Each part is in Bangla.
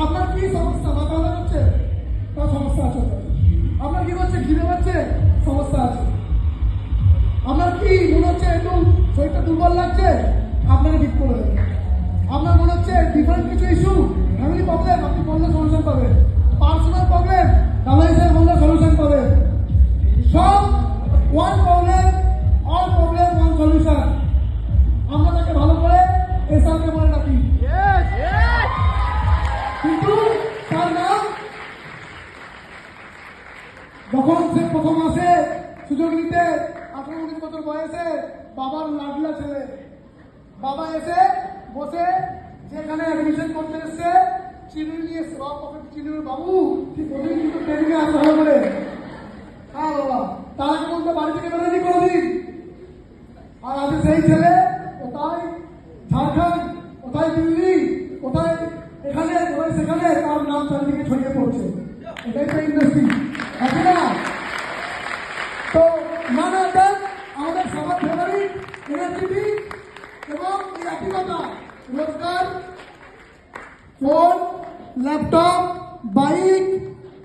আপনার কি সমস্যা? মাথা ব্যথা করছে, তার সমস্যা আছে। আপনার কি হচ্ছে? খিদে পাচ্ছে, সমস্যা আছে। আপনার কি মনে হচ্ছে একটু শরীরটা দুর্বল লাগছে, আপনাকে ঠিক করে দেবে। আপনার মনে হচ্ছে ডিফারেন্ট কিছু ইস্যু, ফ্যামিলি প্রবলেম, আপনি বললে সলিউশন পাবেন। পার্সোনাল প্রবলেম, ডায়ালিসিস বললে সলিউশন পাবেন। সব one problem, all problem one solution. আমরা তাকে ভালো করে এসআরকে বলে ডাকি, কিন্তু তার নাম যখন সে প্রথম আসে সুযোগ নিতে 18-19 বছর বয়সে, বাবার লাডলা ছেলে, বাবা এসে বসে যেখানে অ্যাডমিশন করতে এসছে চিনি নিয়ে এসছে, বাবা পকেট চিনি, বাবু ঠিক ওদিন কিন্তু ট্রেনিংয়ে আসতে হবে বলে। হ্যাঁ বাবা, তার আগে বলতে বাড়ি থেকে বেরোনি কোনোদিন। আর আছে সেই ছেলে কোথায় ঝাড়খণ্ড, কোথায় দিল্লি, কোথায় এখানে, কোথায় সেখানে, তার নাম চারিদিকে ছড়িয়ে পড়ছে। এটাই তো ইন্ডাস্ট্রি, আছে না? তো মানে আমাদের সবার ফেভারিট এনার্জেটিক এবং এই একই কথা, রোজগার, phone, laptop, bike,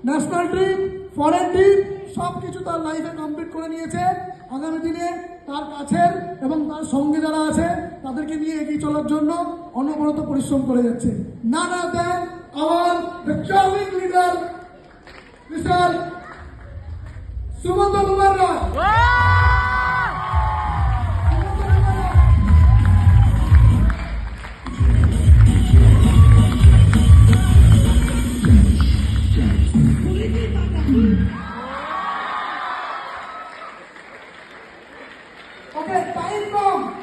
national trip, foreign trip, সব কিছু তার লাইফে কমপ্লিট করে নিয়েছে। আগামী দিনে তার কাছের এবং তার সঙ্গে যারা আছে তাদেরকে নিয়ে এগিয়ে চলার জন্য অনবরত পরিশ্রম করে যাচ্ছে। None other than the charming leader, Mr. Sumanta Mubarra. Okay, time bomb.